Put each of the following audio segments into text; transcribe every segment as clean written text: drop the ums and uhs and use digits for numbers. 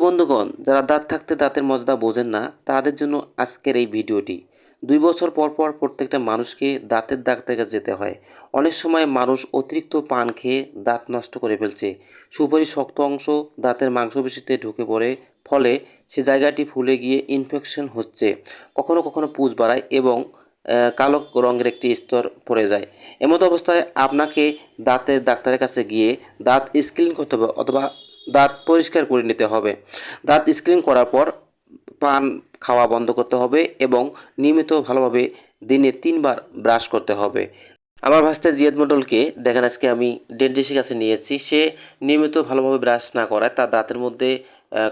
বন্ধুগণ, যারা দাঁত থাকতে দাঁতের মজদা বোঝেন না তাদের জন্য আজকের এই ভিডিওটি। ২ বছর পর পর প্রত্যেকটা মানুষকে দাঁতের ডাক্তারের কাছে যেতে হয়। অনেক সময় মানুষ অতিরিক্ত পান খেয়ে দাঁত নষ্ট করে ফেলছে। সুপারির শক্ত অংশ দাঁতের মাংসপেশিতে ঢুকে পড়ে, ফলে সে জায়গাটি ফুলে গিয়ে ইনফেকশন হচ্ছে। কখনো কখনো পুঁজ বাড়ায় এবং কালো রঙের একটি স্তর পড়ে যায়। এমতো অবস্থায় আপনাকে দাঁতের ডাক্তারের কাছে গিয়ে দাঁত স্ক্রিন করতে হবে অথবা দাঁত পরিষ্কার করে নিতে হবে। দাঁত স্ক্রিন করার পর পান খাওয়া বন্ধ করতে হবে এবং নিয়মিত ভালোভাবে দিনে ৩ বার ব্রাশ করতে হবে। আমার ভাস্তে জিয়াদ মণ্ডলকে দেখেন, আজকে আমি ডেন্টিস্টের কাছে নিয়েছি। সে নিয়মিত ভালোভাবে ব্রাশ না করায় তার দাঁতের মধ্যে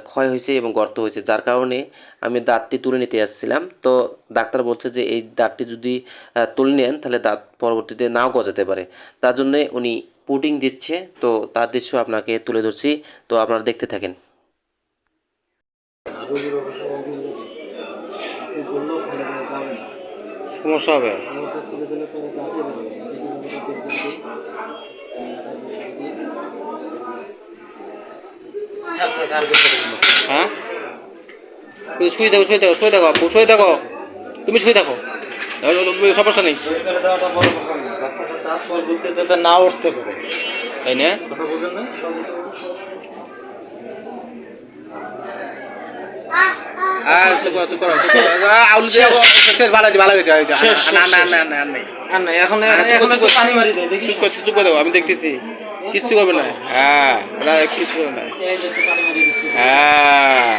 ক্ষয় হয়েছে এবং গর্ত হয়েছে, যার কারণে আমি দাঁতটি তুলে নিতে যাচ্ছিলাম। তো ডাক্তার বলছে যে এই দাঁতটি যদি তুলে নেন তাহলে দাঁত পরবর্তীতে নাও গজাতে পারে। তার জন্যে উনি পুডিং দিচ্ছে, তো তার দৃশ্য আপনাকে তুলে ধরছি। তো আপনারা দেখতে থাকেন। সমস্যা হবে। হ্যাঁ, শুয়ে থাকো, শুয়ে থাকো, শুয়ে থাকো আপু, শুয়ে থাকো, তুমি শুয়ে থাকো, সমস্যা নেই। না উঠতে পারে, তাই না? কথা বুঝেন না? চুপ করো, চুপ করো, চুপ করো। আউল দিয়ে শেষ, ভালো হয়েছে, ভালো হয়েছে। না না না না, আর নেই। আর না, এখন একটু পানি মারি দেয়, দেখি। চুপ করছে, চুপ করে দেবো, আমি দেখতেছি। কিচ্ছু করবে না। হ্যাঁ, কিচ্ছু করবে না। এই যে একটু পানি মারি দিচ্ছি। হ্যাঁ,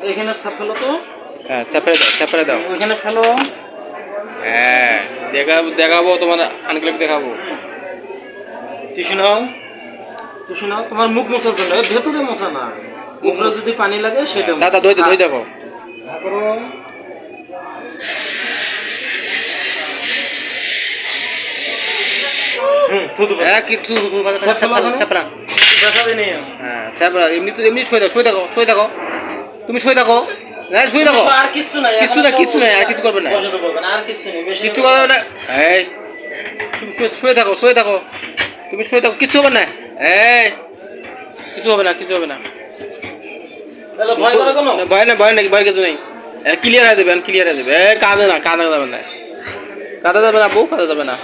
এখানে ছাপ ফেলো তো। হ্যাঁ, চাপড়ে দাও, চাপড়ে দাও। ওইখানে ফেলো। হ্যাঁ, দেখাবো তোমার আনক্লিপ দেখাবো। টিস্যু নাও, টিস্যু নাও। তোমার মুখ মোছার জন্য, ভেতরে মোছা না, মুখে যদি পানি লাগে সেটা। দাদা ধুই দেখো। করো। হ্যাঁ, কিছু চাপড়া। ব্যথা দিই নেই। হ্যাঁ, চাপড়া। এমনি শুয়ে থাকো, শুয়ে থাকো, শুয়ে থাকো। তুমি শুয়ে থাকো। হ্যাঁ, শুয়ে থাকো। আর কিছু নাই, কিচ্ছু না, কিচ্ছু নাই, আর কিছু করবে না। আর কিছু নেই, বেশি কিচ্ছু করবে না। এই, তুমি শুয়ে থাকো, শুয়ে থাকো। তুমি শুয়ে থাকো, কিচ্ছু হবে না। এই, কিছু হবে না, কিছু হবে না। তাহলে ভয় করে কোনো? ভয় না, ভয় নাকি, ভয় কিছু নেই। ক্লিয়ার হয়ে যাবে, ক্লিয়ার হয়ে যাবে। কাঁদে না, কাঁদা যাবে না, কাঁদা যাবে না, বউ কাঁদা যাবে না।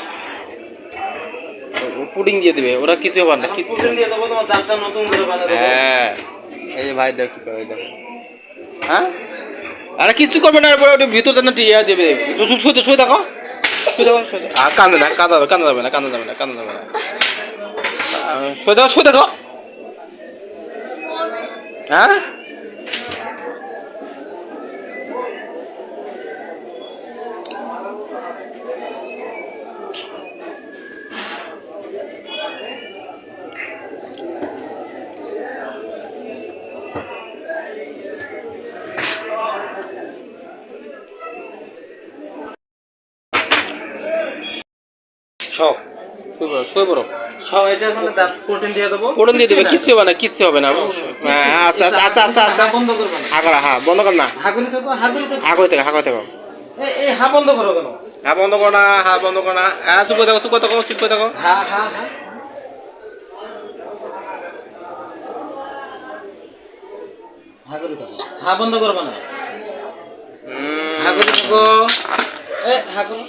পুডিং দিয়ে দিবে, ওরা কিছু হবে না, কিছু। পুডিং দিয়ে দেবো, তোমার দাঁতটা নতুন করে বানিয়ে দেবো। হ্যাঁ, এই যে ভাই দেখ কি করে, দেখ। হ্যাঁ, আরে কিচ্ছু করবে না, ওটা ভিতর না টিয়া দেবে। শুয়ে শুয়ে থাকো, শুয়ে থাকো, শুয়ে থাকো। আর কান্দে না, কাঁদা যাবে না, কাঁদা যাবে না, কাঁদা যাবে না। শুয়ে থাকো, শুয়ে থাকো। হ্যাঁ, সব শুয়ে পড়ো। সব এটা এখন দাঁত প্রোটিন দিয়ে দেবো। প্রোটিন দিয়ে দেবে, কিচ্ছু হবে না, কিচ্ছু হবে না। হ্যাঁ, আচ্ছা আচ্ছা আচ্ছা আচ্ছা আচ্ছা। বন্ধ করবে না। হা করা, হ্যাঁ, বন্ধ কর না। হাগুলি থাকো, হাগুলি থাকো। হা করে থাকো, হা করে থাকো। এই হা বন্ধ করো কেন? হ্যাঁ, বন্ধ করো না, হ্যাঁ, বন্ধ করো না। হ্যাঁ, চুপ করে থাকো, চুপ করে থাকো, চুপ করে থাকো। হা হা হা হাগুলি থাকো, হা বন্ধ করবে না। হাগুলি থাকো। এ হাগুলি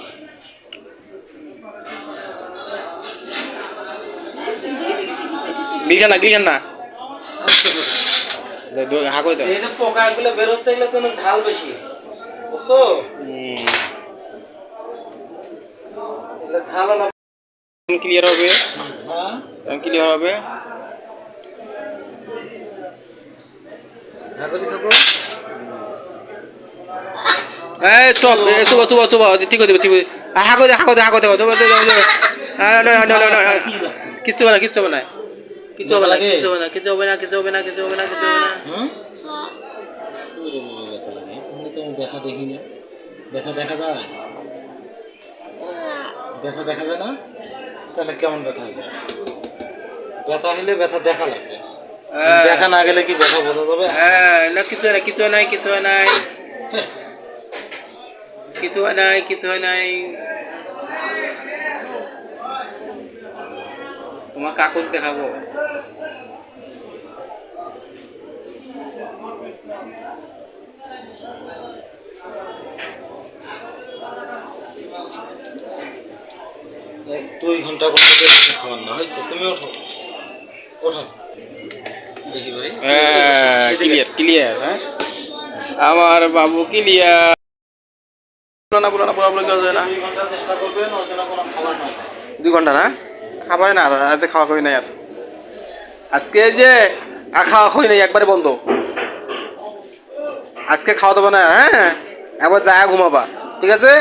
গিলখান না, গিলখান না। হা করে দাও। এই যে পোকাগুলো বেরোচ্ছে, এগুলো তো ঝাল বেশি, বুঝছো? এগুলো ঝাল না। ক্লিয়ার হবে, হ্যাঁ, ক্লিয়ার হবে। হাগুলি থাকো। এই স্টপ, চুপ চুপ চুপ, ঠিক করে দেবে, ঠিক করে। হা করে দে, হা করে দে, হা করে দে, চুপ কিচ্ছু হবে না, কিচ্ছু হবে না, কিচ্ছু হবে না, কিচ্ছু হবে না, কিচ্ছু হবে না, কিচ্ছু হবে না, কিচ্ছু হবে না, কিচ্ছু হবে না। ব্যথা দেখি না, ব্যথা দেখা যায়, ব্যথা দেখা যায় না। তাহলে কেমন ব্যথা হবে? ব্যথা হলে ব্যথা দেখা লাগবে, দেখা না গেলে কি ব্যথা বোঝা যাবে? না, কিছু হয় না, কিছু হয় নাই, কিছু হয় নাই, কিছু হয় নাই, কিছু হয় নাই। তোমার কাকুর দেখাবো। এক 2 ঘন্টা করতে খাবার না হয়েছে, তুমি ওঠো ওঠো দেখি ভাই। ক্লিয়ার ক্লিয়ার, হ্যাঁ আমার বাবু ক্লিয়ার। না বলো না, বলা যায় না। 2 ঘন্টা চেষ্টা করবেন ওর জন্য কোনো খাবার না খায়। 2 ঘন্টা না খাবার না, আর আজকে খাওয়া খাবি না আর। আজকে এই যে খাওয়া খাই নাই, একবারে বন্ধ। আজকে খাওয়া দাওয়া না, হ্যাঁ একবার যায় ঘুমাবা, ঠিক আছে।